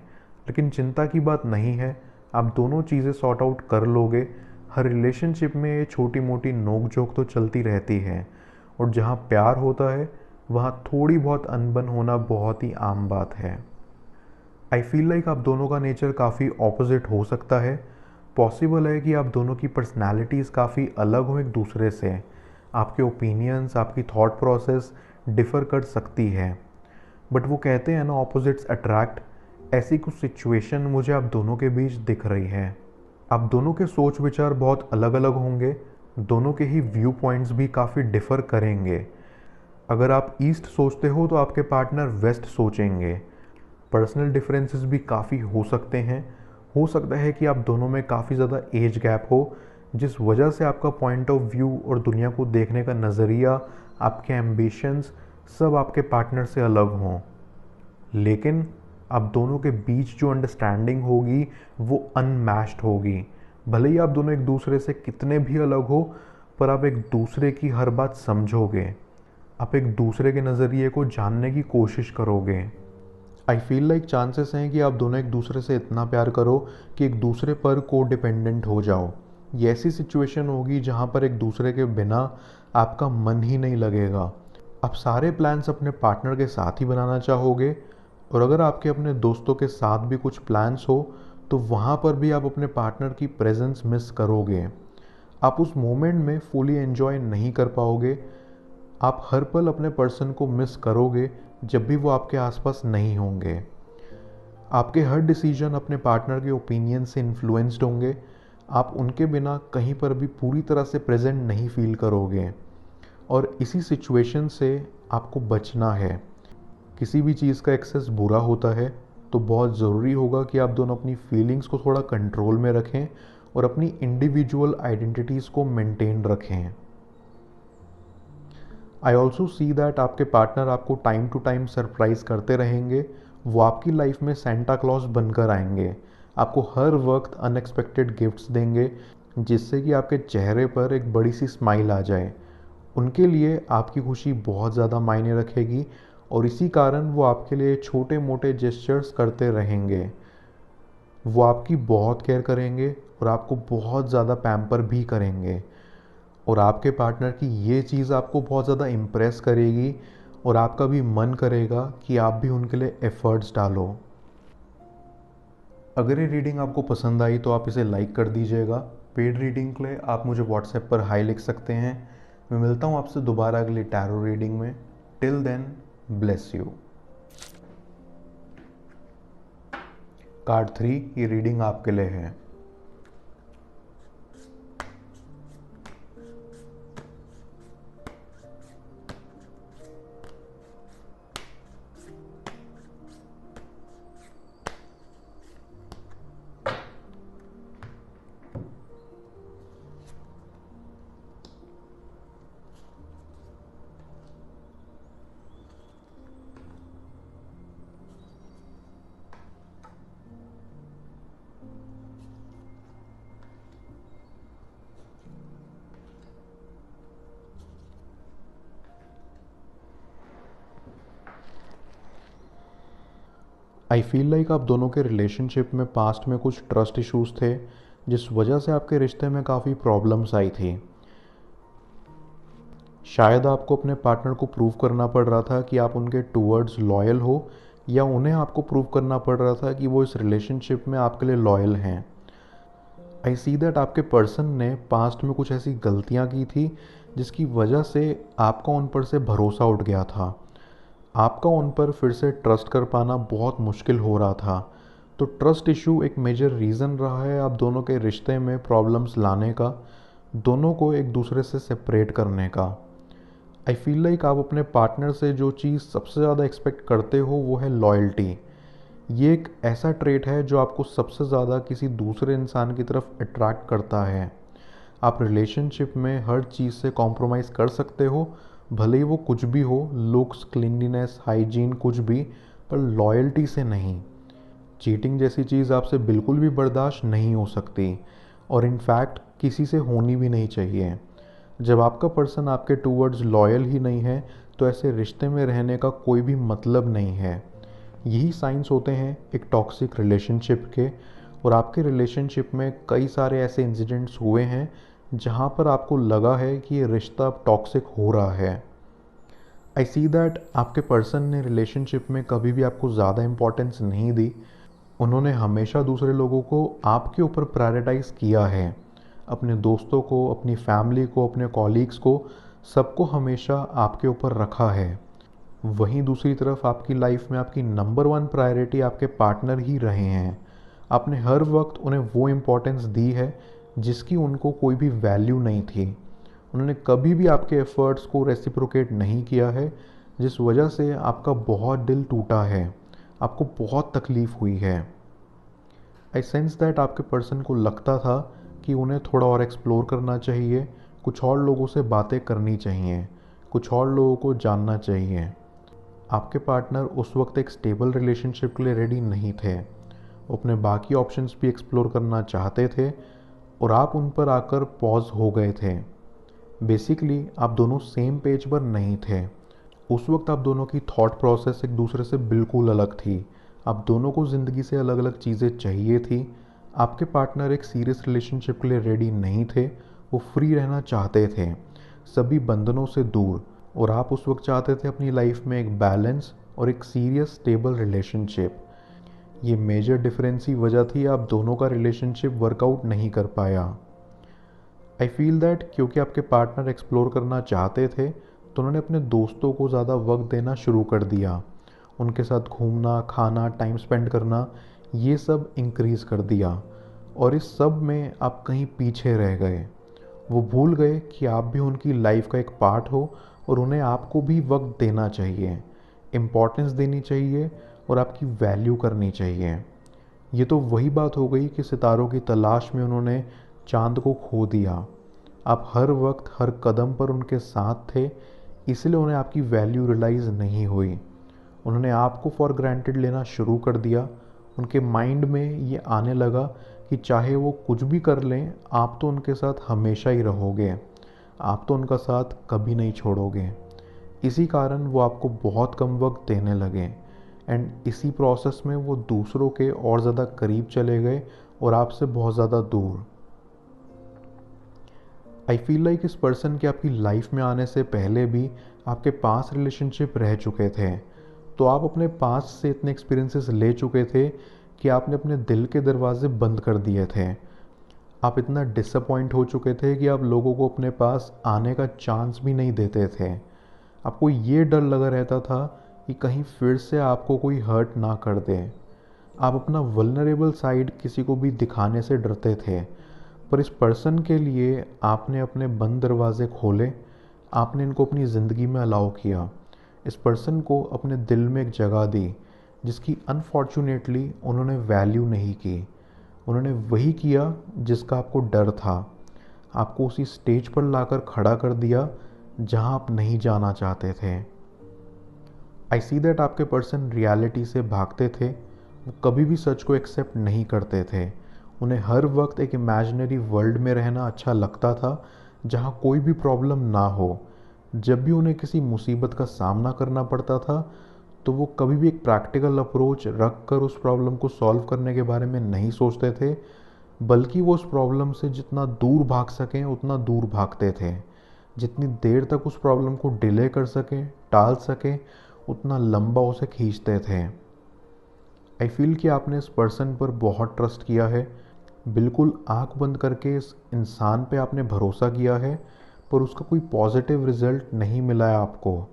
लेकिन चिंता की बात नहीं है, आप दोनों चीज़ें सॉर्ट आउट कर लोगे। हर रिलेशनशिप में ये छोटी मोटी नोक झोंक तो चलती रहती है, और जहाँ प्यार होता है वहाँ थोड़ी बहुत अनबन होना बहुत ही आम बात है। आई फील लाइक आप दोनों का नेचर काफ़ी ऑपोजिट हो सकता है। पॉसिबल है कि आप दोनों की पर्सनैलिटीज़ काफ़ी अलग हों एक दूसरे से। आपके ओपिनियंस, आपकी थॉट प्रोसेस डिफ़र कर सकती है। बट वो कहते हैं ना, ऑपोजिट्स अट्रैक्ट। ऐसी कुछ सिचुएशन मुझे आप दोनों के बीच दिख रही है। आप दोनों के सोच विचार बहुत अलग अलग होंगे, दोनों के ही व्यू पॉइंट्स भी काफ़ी डिफ़र करेंगे। अगर आप ईस्ट सोचते हो तो आपके पार्टनर वेस्ट सोचेंगे। पर्सनल डिफरेंसेस भी काफ़ी हो सकते हैं। हो सकता है कि आप दोनों में काफ़ी ज़्यादा एज गैप हो, जिस वजह से आपका पॉइंट ऑफ व्यू और दुनिया को देखने का नज़रिया, आपके एम्बिशंस सब आपके पार्टनर से अलग हों। लेकिन आप दोनों के बीच जो अंडरस्टैंडिंग होगी वो अनमैच्ड होगी। भले ही आप दोनों एक दूसरे से कितने भी अलग हो, पर आप एक दूसरे की हर बात समझोगे, आप एक दूसरे के नज़रिए को जानने की कोशिश करोगे। आई फील लाइक चांसेस हैं कि आप दोनों एक दूसरे से इतना प्यार करो कि एक दूसरे पर को डिपेंडेंट हो जाओ। ये ऐसी सिचुएशन होगी जहाँ पर एक दूसरे के बिना आपका मन ही नहीं लगेगा। आप सारे प्लान्स अपने पार्टनर के साथ ही बनाना चाहोगे, और अगर आपके अपने दोस्तों के साथ भी कुछ प्लान्स हो तो वहाँ पर भी आप अपने पार्टनर की प्रेजेंस मिस करोगे। आप उस मोमेंट में फुली एंजॉय नहीं कर पाओगे। आप हर पल अपने पर्सन को मिस करोगे जब भी वो आपके आसपास नहीं होंगे। आपके हर डिसीजन अपने पार्टनर के ओपिनियन से इन्फ्लुएंस्ड होंगे। आप उनके बिना कहीं पर भी पूरी तरह से प्रेजेंट नहीं फील करोगे, और इसी सिचुएशन से आपको बचना है। किसी भी चीज़ का एक्सेस बुरा होता है, तो बहुत ज़रूरी होगा कि आप दोनों अपनी फीलिंग्स को थोड़ा कंट्रोल में रखें और अपनी इंडिविजुअल आइडेंटिटीज़ को मेंटेन रखें। आई ऑल्सो सी दैट आपके पार्टनर आपको टाइम टू टाइम सरप्राइज़ करते रहेंगे। वो आपकी लाइफ में सेंटा क्लॉज बनकर आएंगे, आपको हर वक्त अनएक्सपेक्टेड गिफ्ट्स देंगे, जिससे कि आपके चेहरे पर एक बड़ी सी स्माइल आ जाए। उनके लिए आपकी खुशी बहुत ज़्यादा मायने रखेगी, और इसी कारण वो आपके लिए छोटे मोटे जेस्चर्स करते रहेंगे। वो आपकी बहुत केयर करेंगे और आपको बहुत ज़्यादा पैम्पर भी करेंगे, और आपके पार्टनर की ये चीज़ आपको बहुत ज़्यादा इम्प्रेस करेगी, और आपका भी मन करेगा कि आप भी उनके लिए एफ़र्ट्स डालो। अगर ये रीडिंग आपको पसंद आई तो आप इसे लाइक कर दीजिएगा। पेड रीडिंग के लिए आप मुझे व्हाट्सएप पर हाई लिख सकते हैं। मैं मिलता हूँ आपसे दोबारा अगली टैरो रीडिंग में। Till then, bless you. Card 3, ये रीडिंग आपके लिए है। आई फील लाइक आप दोनों के रिलेशनशिप में पास्ट में कुछ ट्रस्ट इश्यूज थे, जिस वजह से आपके रिश्ते में काफ़ी प्रॉब्लम्स आई थी। शायद आपको अपने पार्टनर को प्रूव करना पड़ रहा था कि आप उनके टूवर्ड्स लॉयल हो, या उन्हें आपको प्रूव करना पड़ रहा था कि वो इस रिलेशनशिप में आपके लिए लॉयल हैं। आई सी दैट आपके पर्सन ने पास्ट में कुछ ऐसी गलतियां की थी जिसकी वजह से आपका उन पर से भरोसा उठ गया था। आपका उन पर फिर से ट्रस्ट कर पाना बहुत मुश्किल हो रहा था। तो ट्रस्ट इशू एक मेजर रीज़न रहा है आप दोनों के रिश्ते में प्रॉब्लम्स लाने का, दोनों को एक दूसरे से सेपरेट करने का। आई फील लाइक आप अपने पार्टनर से जो चीज़ सबसे ज़्यादा एक्सपेक्ट करते हो वो है लॉयल्टी। ये एक ऐसा ट्रेट है जो आपको सबसे ज़्यादा किसी दूसरे इंसान की तरफ अट्रैक्ट करता है। आप रिलेशनशिप में हर चीज़ से कॉम्प्रोमाइज़ कर सकते हो, भले ही वो कुछ भी हो, लुक्स, क्लीनलीनेस, हाइजीन, कुछ भी, पर लॉयल्टी से नहीं। चीटिंग जैसी चीज़ आपसे बिल्कुल भी बर्दाश्त नहीं हो सकती और इनफैक्ट किसी से होनी भी नहीं चाहिए। जब आपका पर्सन आपके टूवर्ड्स लॉयल ही नहीं है तो ऐसे रिश्ते में रहने का कोई भी मतलब नहीं है। यही साइंस होते हैं एक टॉक्सिक रिलेशनशिप के। और आपके रिलेशनशिप में कई सारे ऐसे इंसिडेंट्स हुए हैं जहाँ पर आपको लगा है कि ये रिश्ता अब टॉक्सिक हो रहा है। आई सी दैट आपके पर्सन ने रिलेशनशिप में कभी भी आपको ज़्यादा इम्पोर्टेंस नहीं दी। उन्होंने हमेशा दूसरे लोगों को आपके ऊपर प्रायोरिटाइज़ किया है। अपने दोस्तों को, अपनी फैमिली को, अपने कॉलीग्स को, सबको हमेशा आपके ऊपर रखा है। वहीं दूसरी तरफ आपकी लाइफ में आपकी नंबर वन प्रायोरिटी आपके पार्टनर ही रहे हैं। आपने हर वक्त उन्हें वो इम्पोर्टेंस दी है जिसकी उनको कोई भी वैल्यू नहीं थी। उन्होंने कभी भी आपके एफ़र्ट्स को रेसिप्रोकेट नहीं किया है, जिस वजह से आपका बहुत दिल टूटा है, आपको बहुत तकलीफ़ हुई है। आई सेंस दैट आपके पर्सन को लगता था कि उन्हें थोड़ा और एक्सप्लोर करना चाहिए, कुछ और लोगों से बातें करनी चाहिए, कुछ और लोगों को जानना चाहिए। आपके पार्टनर उस वक्त एक स्टेबल रिलेशनशिप के लिए रेडी नहीं थे। वो अपने बाकी ऑप्शंस भी एक्सप्लोर करना चाहते थे और आप उन पर आकर पॉज हो गए थे। बेसिकली आप दोनों सेम पेज पर नहीं थे। उस वक्त आप दोनों की थॉट प्रोसेस एक दूसरे से बिल्कुल अलग थी। आप दोनों को ज़िंदगी से अलग अलग चीज़ें चाहिए थी। आपके पार्टनर एक सीरियस रिलेशनशिप के लिए रेडी नहीं थे। वो फ्री रहना चाहते थे, सभी बंधनों से दूर। और आप उस वक्त चाहते थे अपनी लाइफ में एक बैलेंस और एक सीरियस स्टेबल रिलेशनशिप। ये मेजर डिफरेंस ही वजह थी आप दोनों का रिलेशनशिप वर्कआउट नहीं कर पाया। आई फील दैट क्योंकि आपके पार्टनर एक्सप्लोर करना चाहते थे तो उन्होंने अपने दोस्तों को ज़्यादा वक्त देना शुरू कर दिया। उनके साथ घूमना, खाना, टाइम स्पेंड करना, ये सब इंक्रीज़ कर दिया। और इस सब में आप कहीं पीछे रह गए। वो भूल गए कि आप भी उनकी लाइफ का एक पार्ट हो और उन्हें आपको भी वक्त देना चाहिए, इम्पोर्टेंस देनी चाहिए और आपकी वैल्यू करनी चाहिए। ये तो वही बात हो गई कि सितारों की तलाश में उन्होंने चांद को खो दिया। आप हर वक्त हर कदम पर उनके साथ थे, इसलिए उन्हें आपकी वैल्यू रियलाइज़ नहीं हुई। उन्होंने आपको फॉर ग्रांटेड लेना शुरू कर दिया। उनके माइंड में ये आने लगा कि चाहे वो कुछ भी कर लें, आप तो उनके साथ हमेशा ही रहोगे, आप तो उनका साथ कभी नहीं छोड़ोगे। इसी कारण वो आपको बहुत कम वक्त देने लगे एंड इसी प्रोसेस में वो दूसरों के और ज़्यादा करीब चले गए और आपसे बहुत ज़्यादा दूर। आई फील लाइक इस पर्सन के आपकी लाइफ में आने से पहले भी आपके पास रिलेशनशिप रह चुके थे। तो आप अपने पास से इतने एक्सपीरियंसेस ले चुके थे कि आपने अपने दिल के दरवाजे बंद कर दिए थे। आप इतना डिसअपॉइंट हो चुके थे कि आप लोगों को अपने पास आने का चांस भी नहीं देते थे। आपको ये डर लगा रहता था कि कहीं फिर से आपको कोई हर्ट ना कर दे। आप अपना वल्नरेबल साइड किसी को भी दिखाने से डरते थे। पर इस पर्सन के लिए आपने अपने बंद दरवाजे खोले, आपने इनको अपनी ज़िंदगी में अलाउ किया। इस पर्सन को अपने दिल में एक जगह दी जिसकी अनफॉर्चुनेटली उन्होंने वैल्यू नहीं की। उन्होंने वही किया जिसका आपको डर था। आपको उसी स्टेज पर लाकर खड़ा कर दिया जहां आप नहीं जाना चाहते थे। आई सी दैट आपके पर्सन रियलिटी से भागते थे। वो कभी भी सच को एक्सेप्ट नहीं करते थे। उन्हें हर वक्त एक इमेजिनरी वर्ल्ड में रहना अच्छा लगता था जहां कोई भी प्रॉब्लम ना हो। जब भी उन्हें किसी मुसीबत का सामना करना पड़ता था तो वो कभी भी एक प्रैक्टिकल अप्रोच रख कर उस प्रॉब्लम को सॉल्व करने के बारे में नहीं सोचते थे, बल्कि वो उस प्रॉब्लम से जितना दूर भाग सकें उतना दूर भागते थे। जितनी देर तक उस प्रॉब्लम को डिले कर सकें, टाल सकें, उतना लंबा उसे खींचते थे। आई फील कि आपने इस पर्सन पर बहुत ट्रस्ट किया है। बिल्कुल आंख बंद करके इस इंसान पे आपने भरोसा किया है, पर उसका कोई पॉजिटिव रिजल्ट नहीं मिला है आपको।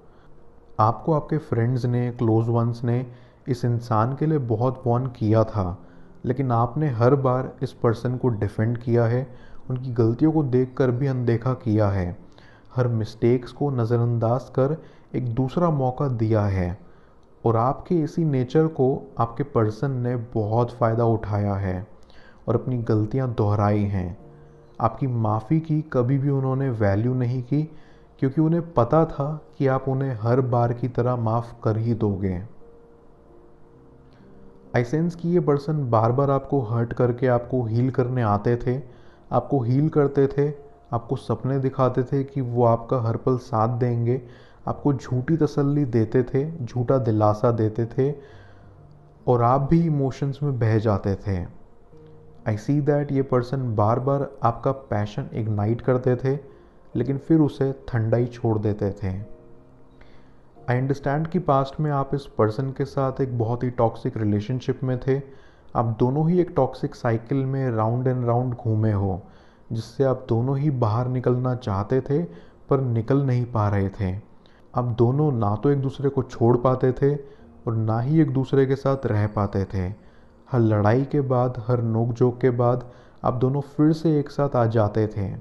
आपको आपके फ्रेंड्स ने, क्लोज वंस ने इस इंसान के लिए बहुत वार्न किया था, लेकिन आपने हर बार इस पर्सन को डिफेंड किया है, उनकी गलतियों को देखकर भी अनदेखा किया है, हर मिस्टेक्स को नज़रअंदाज कर एक दूसरा मौका दिया है। और आपके इसी नेचर को आपके पर्सन ने बहुत फ़ायदा उठाया है और अपनी गलतियां दोहराई हैं। आपकी माफ़ी की कभी भी उन्होंने वैल्यू नहीं की, क्योंकि उन्हें पता था कि आप उन्हें हर बार की तरह माफ़ कर ही दोगे। आई सेंस कि ये पर्सन बार बार आपको हर्ट करके आपको हील करने आते थे, आपको हील करते थे, आपको सपने दिखाते थे कि वो आपका हर पल साथ देंगे, आपको झूठी तसल्ली देते थे, झूठा दिलासा देते थे, और आप भी इमोशंस में बह जाते थे। आई सी दैट ये पर्सन बार बार आपका पैशन इग्नाइट करते थे, लेकिन फिर उसे ठंडा ही छोड़ देते थे। आई अंडरस्टैंड कि पास्ट में आप इस पर्सन के साथ एक बहुत ही टॉक्सिक रिलेशनशिप में थे। आप दोनों ही एक टॉक्सिक साइकिल में राउंड एंड राउंड घूमे हो, जिससे आप दोनों ही बाहर निकलना चाहते थे पर निकल नहीं पा रहे थे। आप दोनों ना तो एक दूसरे को छोड़ पाते थे और ना ही एक दूसरे के साथ रह पाते थे। हर लड़ाई के बाद, हर नोक-झोंक के बाद आप दोनों फिर से एक साथ आ जाते थे।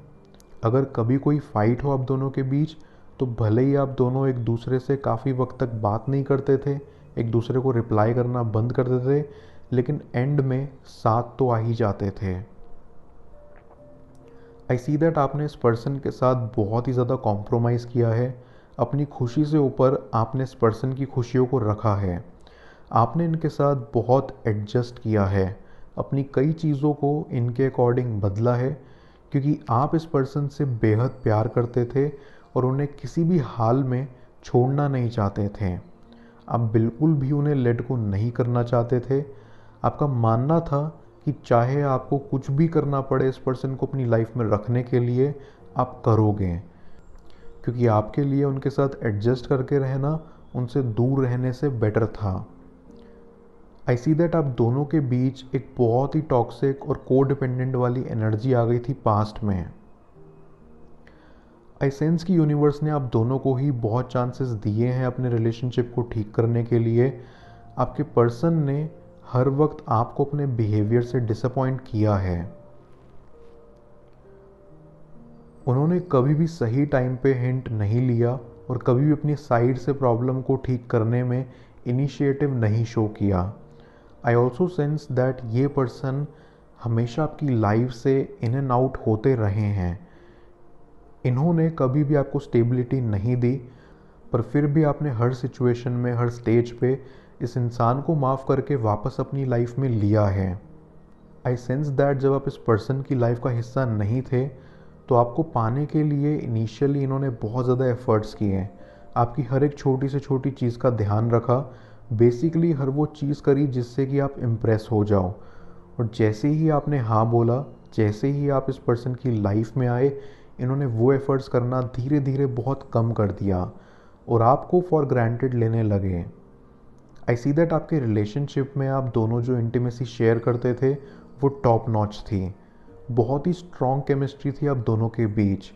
अगर कभी कोई फाइट हो आप दोनों के बीच, तो भले ही आप दोनों एक दूसरे से काफ़ी वक्त तक बात नहीं करते थे, एक दूसरे को रिप्लाई करना बंद कर देते थे, लेकिन एंड में साथ तो आ ही जाते थे। आई सी दैट आपने इस पर्सन के साथ बहुत ही ज़्यादा कॉम्प्रोमाइज़ किया है। अपनी खुशी से ऊपर आपने इस पर्सन की खुशियों को रखा है। आपने इनके साथ बहुत एडजस्ट किया है, अपनी कई चीज़ों को इनके अकॉर्डिंग बदला है, क्योंकि आप इस पर्सन से बेहद प्यार करते थे और उन्हें किसी भी हाल में छोड़ना नहीं चाहते थे। आप बिल्कुल भी उन्हें लेट गो नहीं करना चाहते थे। आपका मानना था कि चाहे आपको कुछ भी करना पड़े इस पर्सन को अपनी लाइफ में रखने के लिए, आप करोगे, क्योंकि आपके लिए उनके साथ एडजस्ट करके रहना उनसे दूर रहने से बेटर था। आई सी दैट आप दोनों के बीच एक बहुत ही टॉक्सिक और कोडिपेंडेंट वाली एनर्जी आ गई थी पास्ट में। आई सेंस की यूनिवर्स ने आप दोनों को ही बहुत चांसेस दिए हैं अपने रिलेशनशिप को ठीक करने के लिए। आपके पर्सन ने हर वक्त आपको अपने बिहेवियर से डिसअपॉइंट किया है। उन्होंने कभी भी सही टाइम पे हिंट नहीं लिया और कभी भी अपनी साइड से प्रॉब्लम को ठीक करने में इनिशिएटिव नहीं शो किया। आई ऑल्सो सेंस दैट ये पर्सन हमेशा आपकी लाइफ से इन एंड आउट होते रहे हैं। इन्होंने कभी भी आपको स्टेबिलिटी नहीं दी, पर फिर भी आपने हर सिचुएशन में, हर स्टेज पे इस इंसान को माफ़ करके वापस अपनी लाइफ में लिया है। आई सेंस दैट जब आप इस पर्सन की लाइफ का हिस्सा नहीं थे, तो आपको पाने के लिए इनिशियली इन्होंने बहुत ज़्यादा एफर्ट्स किए। आपकी हर एक छोटी से छोटी चीज़ का ध्यान रखा, बेसिकली हर वो चीज़ करी जिससे कि आप इम्प्रेस हो जाओ। और जैसे ही आपने हाँ बोला, जैसे ही आप इस पर्सन की लाइफ में आए, इन्होंने वो एफर्ट्स करना धीरे धीरे बहुत कम कर दिया और आपको फॉर ग्रांटेड लेने लगे। आई सी दैट आपके रिलेशनशिप में आप दोनों जो इंटीमेसी शेयर करते थे वो टॉप नॉच थी। बहुत ही स्ट्रॉन्ग केमिस्ट्री थी आप दोनों के बीच।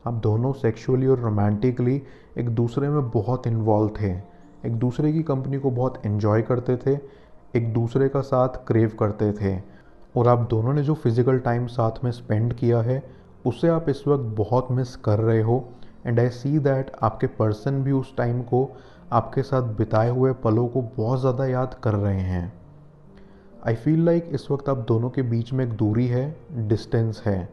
आप दोनों सेक्सुअली और रोमांटिकली एक दूसरे में बहुत इन्वॉल्व थे, एक दूसरे की कंपनी को बहुत एंजॉय करते थे, एक दूसरे का साथ क्रेव करते थे, और आप दोनों ने जो फिज़िकल टाइम साथ में स्पेंड किया है उसे आप इस वक्त बहुत मिस कर रहे हो। एंड आई सी दैट आपके पर्सन भी उस टाइम को, आपके साथ बिताए हुए पलों को बहुत ज़्यादा याद कर रहे हैं। आई फील लाइक इस वक्त आप दोनों के बीच में एक दूरी है, डिस्टेंस है,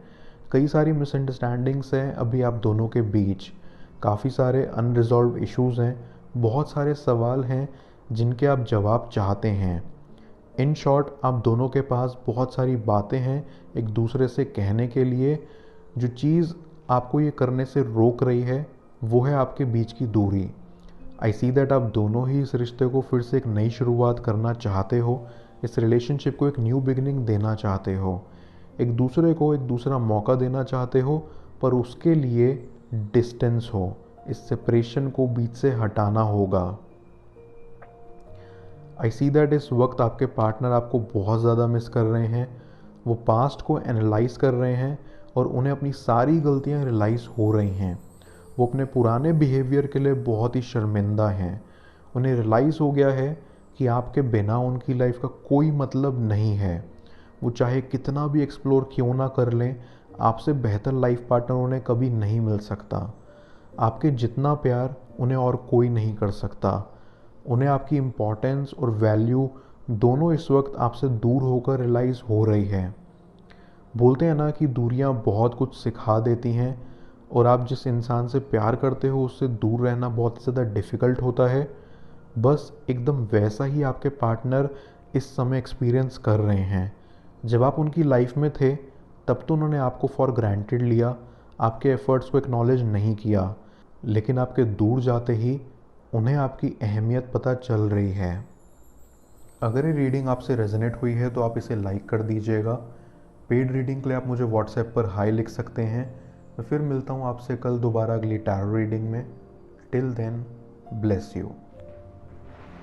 कई सारी मिसअंडरस्टैंडिंग्स हैं अभी आप दोनों के बीच, काफ़ी सारे अनरिजॉल्व इश्यूज़ हैं, बहुत सारे सवाल हैं जिनके आप जवाब चाहते हैं। इन शॉर्ट, आप दोनों के पास बहुत सारी बातें हैं एक दूसरे से कहने के लिए। जो चीज़ आपको ये करने से रोक रही है वो है आपके बीच की दूरी। आई सी दैट आप दोनों ही इस रिश्ते को फिर से एक नई शुरुआत करना चाहते हो, इस रिलेशनशिप को एक न्यू बिगिनिंग देना चाहते हो, एक दूसरे को एक दूसरा मौका देना चाहते हो, पर उसके लिए डिस्टेंस हो, इस सेपरेशन को बीच से हटाना होगा। आई सी दैट इस वक्त आपके पार्टनर आपको बहुत ज़्यादा मिस कर रहे हैं। वो पास्ट को एनालाइज कर रहे हैं और उन्हें अपनी सारी गलतियां रियलाइज़ हो रही हैं। वो अपने पुराने बिहेवियर के लिए बहुत ही शर्मिंदा हैं। उन्हें रियलाइज़ हो गया है कि आपके बिना उनकी लाइफ का कोई मतलब नहीं है। वो चाहे कितना भी एक्सप्लोर क्यों ना कर लें, आपसे बेहतर लाइफ पार्टनर उन्हें कभी नहीं मिल सकता। आपके जितना प्यार उन्हें और कोई नहीं कर सकता। उन्हें आपकी इम्पोर्टेंस और वैल्यू दोनों इस वक्त आपसे दूर होकर रियलाइज़ हो रही है। बोलते हैं ना कि दूरियां बहुत कुछ सिखा देती हैं, और आप जिस इंसान से प्यार करते हो उससे दूर रहना बहुत ज़्यादा डिफ़िकल्ट होता है। बस एकदम वैसा ही आपके पार्टनर इस समय एक्सपीरियंस कर रहे हैं। जब आप उनकी लाइफ में थे तब तो उन्होंने आपको फॉर ग्रांटेड लिया, आपके एफ़र्ट्स को एक्नॉलेज नहीं किया, लेकिन आपके दूर जाते ही उन्हें आपकी अहमियत पता चल रही है। अगर ये रीडिंग आपसे रेजोनेट हुई है तो आप इसे लाइक कर दीजिएगा। पेड रीडिंग के लिए आप मुझे व्हाट्सएप पर हाई लिख सकते हैं। मैं फिर मिलता हूँ आपसे कल दोबारा अगली टैरो रीडिंग में। Till then, bless you.